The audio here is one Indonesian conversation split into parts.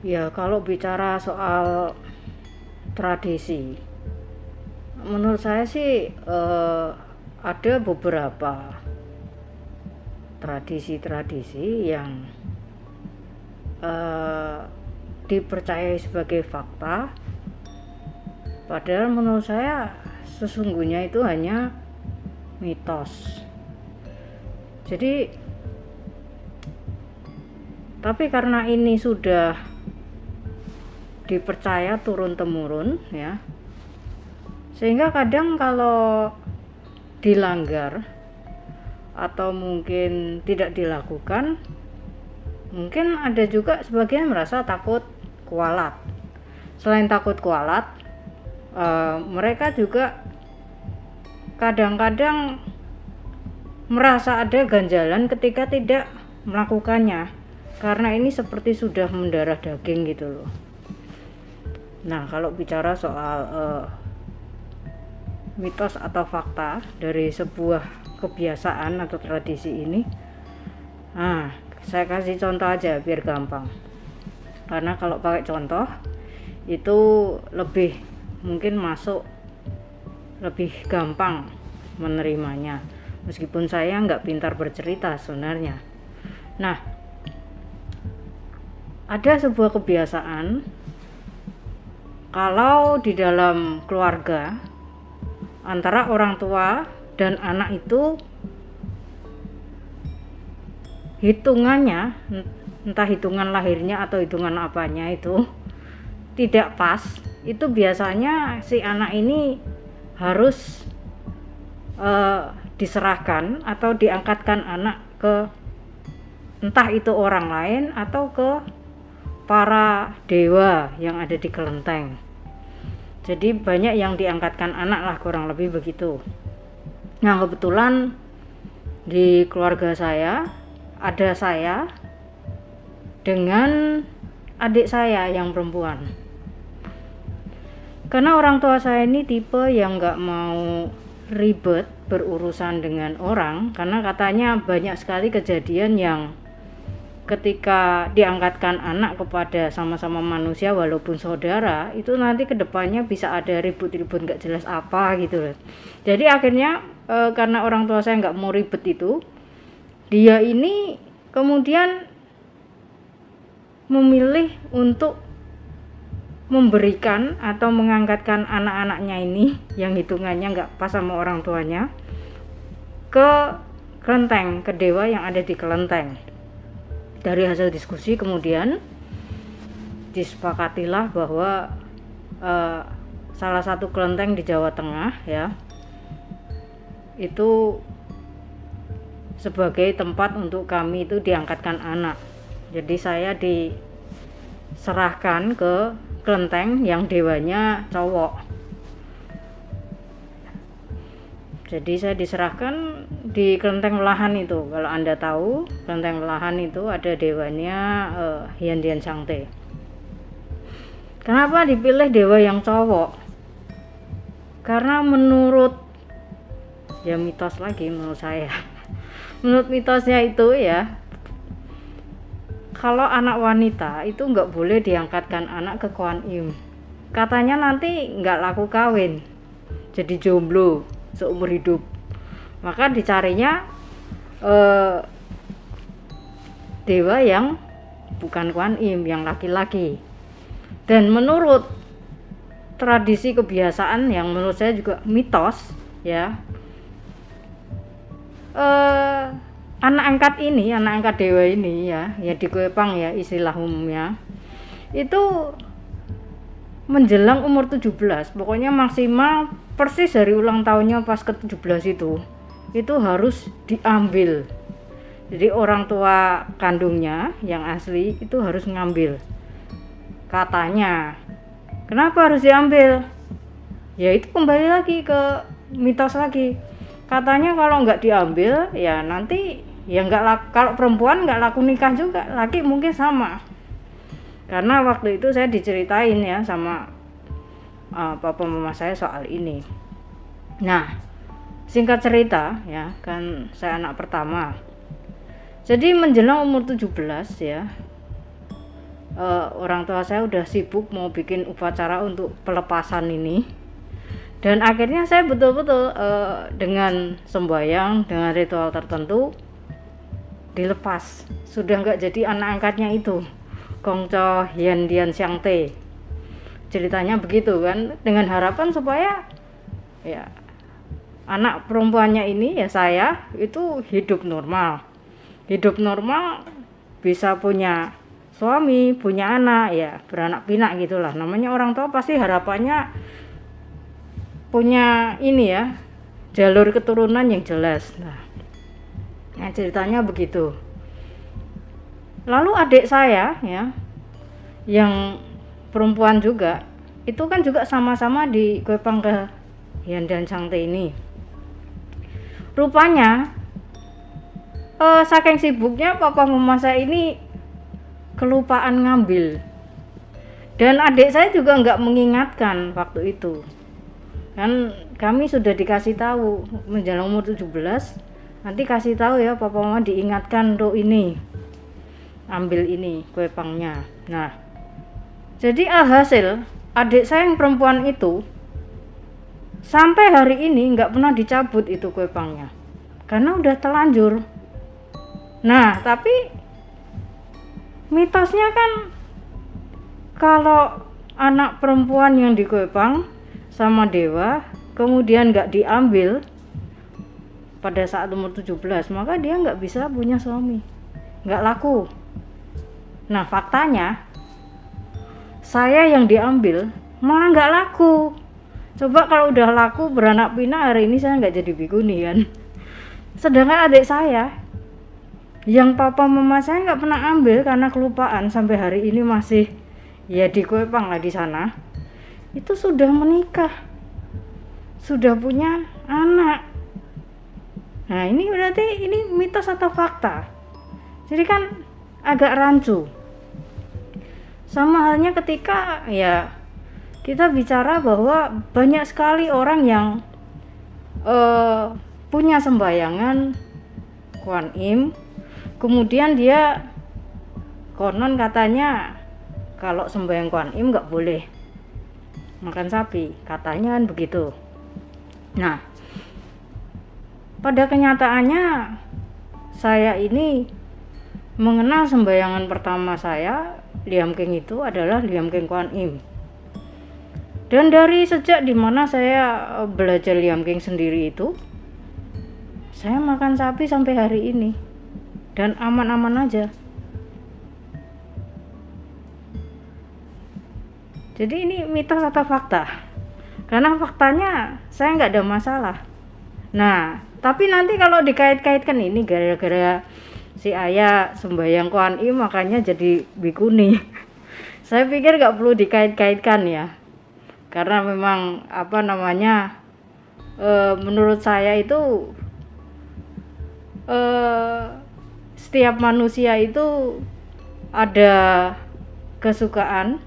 Ya, kalau bicara soal tradisi, menurut saya sih ada beberapa tradisi-tradisi yang eh, dipercayai sebagai fakta, padahal menurut saya sesungguhnya itu hanya mitos. Jadi, tapi karena ini sudah dipercaya turun-temurun ya, sehingga kadang kalau dilanggar atau mungkin tidak dilakukan, mungkin ada juga sebagian merasa takut kualat. Selain takut kualat, mereka juga kadang-kadang merasa ada ganjalan ketika tidak melakukannya, karena ini seperti sudah mendarah daging gitu loh. Nah, kalau bicara soal mitos atau fakta dari sebuah kebiasaan atau tradisi ini, saya kasih contoh aja biar gampang. Karena kalau pakai contoh itu lebih mungkin masuk, lebih gampang menerimanya. Meskipun saya nggak pintar bercerita sebenarnya. Nah, ada sebuah kebiasaan kalau di dalam keluarga antara orang tua dan anak itu hitungannya, entah hitungan lahirnya atau hitungan apanya itu tidak pas, itu biasanya si anak ini harus diserahkan atau diangkatkan anak ke entah itu orang lain atau ke para dewa yang ada di kelenteng. Jadi banyak yang diangkatkan anak lah, kurang lebih begitu. Nah, kebetulan di keluarga saya ada saya dengan adik saya yang perempuan. Karena orang tua saya ini tipe yang gak mau ribet berurusan dengan orang, karena katanya banyak sekali kejadian yang ketika diangkatkan anak kepada sama-sama manusia walaupun saudara, itu nanti kedepannya bisa ada ribut-ribut gak jelas apa gitu loh. Jadi akhirnya karena orang tua saya gak mau ribet itu, dia ini kemudian memilih untuk memberikan atau mengangkatkan anak-anaknya ini yang hitungannya gak pas sama orang tuanya ke kelenteng, ke dewa yang ada di kelenteng. Dari hasil diskusi kemudian disepakatilah bahwa salah satu kelenteng di Jawa Tengah ya, itu sebagai tempat untuk kami itu diangkatkan anak. Jadi saya diserahkan ke kelenteng yang dewanya cowok. Jadi saya diserahkan di kelenteng Welahan itu. Kalau Anda tahu, kelenteng Welahan itu ada dewanya Hyang Dian Sangte. Kenapa dipilih dewa yang cowok? Karena menurut ya mitos lagi menurut saya. Menurut mitosnya itu ya, kalau anak wanita itu nggak boleh diangkatkan anak ke Kuan Im. Katanya nanti nggak laku kawin, jadi jomblo seumur hidup. Maka dicarinya dewa yang bukan Kuan Im, yang laki-laki. Dan menurut tradisi kebiasaan yang menurut saya juga mitos ya, anak angkat dewa ini ya di Kuepang ya istilah umumnya, itu menjelang umur 17, pokoknya maksimal persis dari ulang tahunnya pas ke-17 itu harus diambil. Jadi orang tua kandungnya yang asli itu harus ngambil. Katanya, kenapa harus diambil? Ya itu kembali lagi ke mitos lagi. Katanya kalau nggak diambil ya nanti ya kalau perempuan nggak laku nikah juga, laki mungkin sama. Karena waktu itu saya diceritain ya sama papa mama saya soal ini. Nah, singkat cerita ya, kan saya anak pertama. Jadi menjelang umur 17 ya, orang tua saya udah sibuk mau bikin upacara untuk pelepasan ini, dan akhirnya saya betul-betul dengan sembahyang, dengan ritual tertentu dilepas. Sudah nggak jadi anak angkatnya itu, Kongco Hian Dian Siang Te. Ceritanya begitu kan, dengan harapan supaya ya anak perempuannya ini ya saya itu hidup normal bisa punya suami, punya anak, ya beranak pinak gitulah. Namanya orang tua pasti harapannya punya ini ya, jalur keturunan yang jelas. Nah ceritanya begitu. Lalu adik saya ya, yang perempuan juga, itu kan juga sama-sama di Goepang ke Hian dan Sangte ini. Rupanya saking sibuknya papa mama saya ini kelupaan ngambil, dan adik saya juga nggak mengingatkan waktu itu kan. Kami sudah dikasih tahu menjelang umur 17, nanti kasih tahu ya papa mama, diingatkan untuk ini, ambil ini kuepangnya. Nah jadi alhasil adik saya yang perempuan itu sampai hari ini nggak pernah dicabut itu kuepangnya karena udah telanjur. Nah tapi mitosnya kan kalau anak perempuan yang dikuepang sama dewa kemudian nggak diambil pada saat umur 17, maka dia nggak bisa punya suami, nggak laku. Nah faktanya saya yang diambil malah nggak laku. Coba kalau udah laku beranak pinak, hari ini saya nggak jadi bikuni kan. Sedangkan adik saya yang papa mama saya nggak pernah ambil karena kelupaan, sampai hari ini masih ya di Goepang lah di sana, itu sudah menikah, sudah punya anak. Nah ini berarti ini mitos atau fakta? Jadi kan agak rancu. Sama halnya ketika ya kita bicara bahwa banyak sekali orang yang punya sembayangan Kuan Im, kemudian dia konon katanya kalau sembahyang Kuan Im nggak boleh makan sapi, katanya kan begitu. Nah pada kenyataannya saya ini mengenal sembayangan pertama saya Liam King itu adalah Liam King Kuan Im. Dan dari sejak dimana saya belajar Liam King sendiri itu, saya makan sapi sampai hari ini dan aman-aman aja. Jadi ini mitos atau fakta? Karena faktanya saya nggak ada masalah. Nah tapi nanti kalau dikait-kaitkan ini gara-gara si ayah sembahyang Kuan Im makanya jadi bikuni, saya pikir nggak perlu dikait-kaitkan ya. Karena memang apa namanya, menurut saya itu setiap manusia itu ada kesukaan,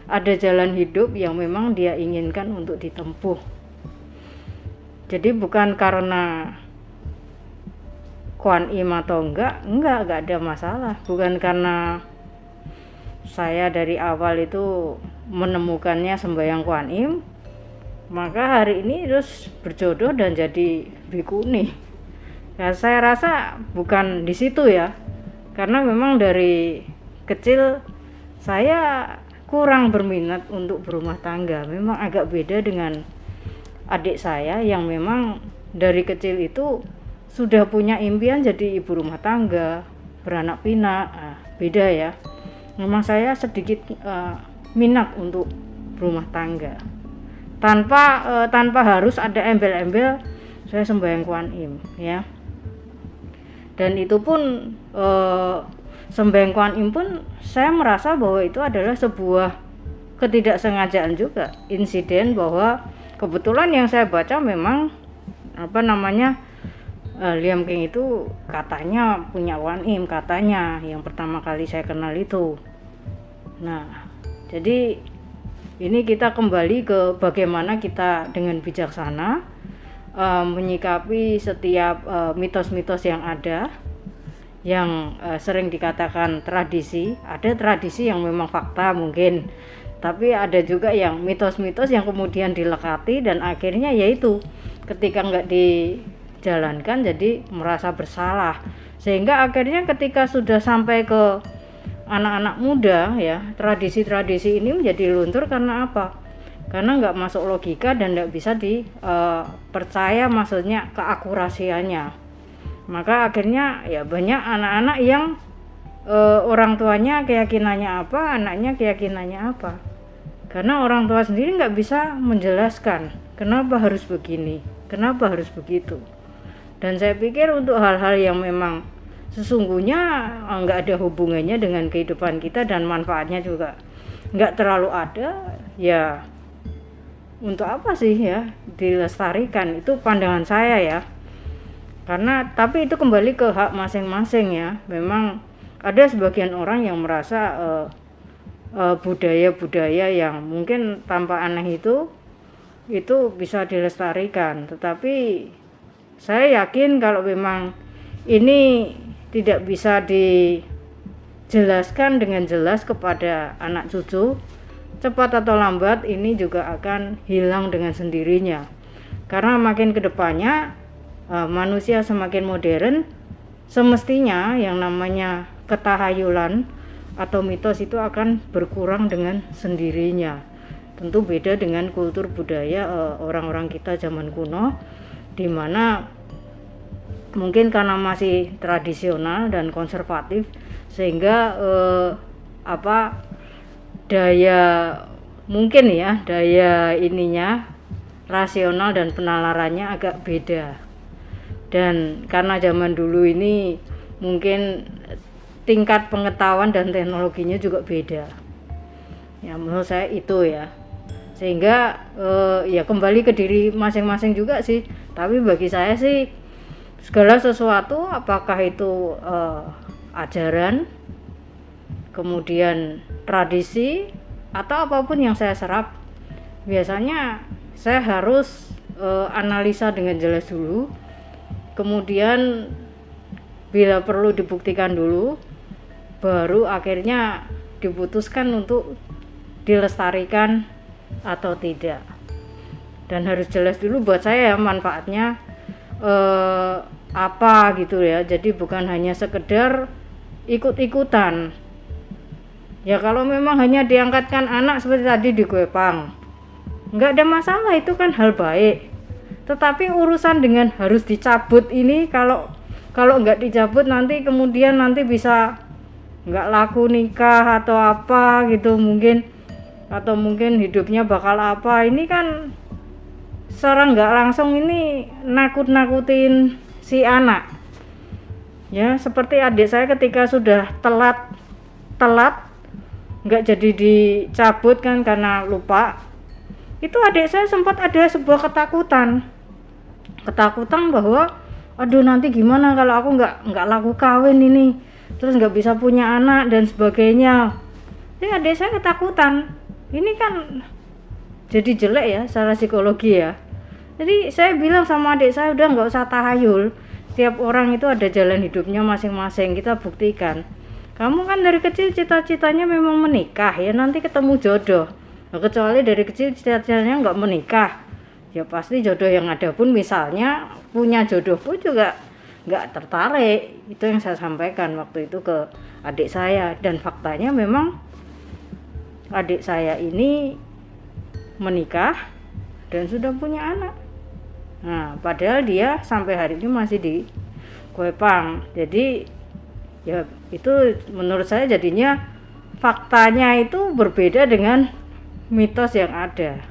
ada jalan hidup yang memang dia inginkan untuk ditempuh. Jadi bukan karena Kuan Im atau enggak ada masalah. Bukan karena saya dari awal itu menemukannya sembahyang Kuan Im, maka hari ini terus berjodoh dan jadi bikuni. Ya, saya rasa bukan di situ ya, karena memang dari kecil saya kurang berminat untuk berumah tangga. Memang agak beda dengan adik saya yang memang dari kecil itu sudah punya impian jadi ibu rumah tangga, beranak pinak. Nah, beda ya. Memang saya sedikit minat untuk berumah tangga tanpa harus ada embel-embel saya sembahyang Kuan Im ya. Dan itu pun sembahyang Kuan Im pun saya merasa bahwa itu adalah sebuah ketidaksengajaan juga, insiden bahwa kebetulan yang saya baca memang apa namanya, Liam King itu katanya punya Kuan Im, katanya yang pertama kali saya kenal itu. Nah jadi ini kita kembali ke bagaimana kita dengan bijaksana menyikapi setiap mitos-mitos yang ada, yang sering dikatakan tradisi. Ada tradisi yang memang fakta mungkin, tapi ada juga yang mitos-mitos yang kemudian dilekati dan akhirnya yaitu ketika nggak dijalankan jadi merasa bersalah, sehingga akhirnya ketika sudah sampai ke anak-anak muda ya, tradisi-tradisi ini menjadi luntur karena apa? Karena nggak masuk logika dan nggak bisa dipercaya, maksudnya keakurasiannya. Maka akhirnya ya banyak anak-anak yang orang tuanya keyakinannya apa, anaknya keyakinannya apa. Karena orang tua sendiri nggak bisa menjelaskan kenapa harus begini, kenapa harus begitu. Dan saya pikir untuk hal-hal yang memang sesungguhnya nggak ada hubungannya dengan kehidupan kita dan manfaatnya juga nggak terlalu ada, ya untuk apa sih ya dilestarikan, itu pandangan saya ya. Karena tapi itu kembali ke hak masing-masing ya. Memang ada sebagian orang yang merasa budaya-budaya yang mungkin tanpa aneh itu bisa dilestarikan, tetapi saya yakin kalau memang ini tidak bisa dijelaskan dengan jelas kepada anak cucu, cepat atau lambat ini juga akan hilang dengan sendirinya. Karena makin kedepannya manusia semakin modern, semestinya yang namanya ketahayulan atau mitos itu akan berkurang dengan sendirinya. Tentu beda dengan kultur budaya orang-orang kita zaman kuno, di mana mungkin karena masih tradisional dan konservatif, sehingga daya mungkin ya daya ininya rasional dan penalarannya agak beda. Dan karena zaman dulu ini mungkin tingkat pengetahuan dan teknologinya juga beda ya, menurut saya itu ya. Sehingga ya kembali ke diri masing-masing juga sih. Tapi bagi saya sih segala sesuatu, apakah itu ajaran, kemudian tradisi, atau apapun yang saya serap, biasanya saya harus analisa dengan jelas dulu, kemudian bila perlu dibuktikan dulu, baru akhirnya diputuskan untuk dilestarikan atau tidak. Dan harus jelas dulu buat saya manfaatnya apa gitu ya. Jadi bukan hanya sekedar ikut-ikutan ya. Kalau memang hanya diangkatkan anak seperti tadi di Guepang, nggak ada masalah, itu kan hal baik. Tetapi urusan dengan harus dicabut ini, kalau nggak dicabut nanti kemudian bisa nggak laku nikah atau apa gitu mungkin, atau mungkin hidupnya bakal apa, ini kan secara nggak langsung ini nakut-nakutin si anak ya. Seperti adik saya ketika sudah telat nggak jadi dicabut kan karena lupa, itu adik saya sempat ada sebuah ketakutan bahwa aduh nanti gimana kalau aku nggak laku kawin ini, terus nggak bisa punya anak dan sebagainya. Jadi adik saya ketakutan, ini kan jadi jelek ya secara psikologi ya. Jadi saya bilang sama adik saya, udah nggak usah tahayul, setiap orang itu ada jalan hidupnya masing-masing, kita buktikan. Kamu kan dari kecil cita-citanya memang menikah ya, nanti ketemu jodoh. Nah, kecuali dari kecil cita-citanya nggak menikah, ya pasti jodoh yang ada pun misalnya punya jodoh pun juga nggak tertarik. Itu yang saya sampaikan waktu itu ke adik saya, dan faktanya memang adik saya ini menikah dan sudah punya anak. Nah, padahal dia sampai hari ini masih di Guepang. Jadi ya itu menurut saya jadinya faktanya itu berbeda dengan mitos yang ada.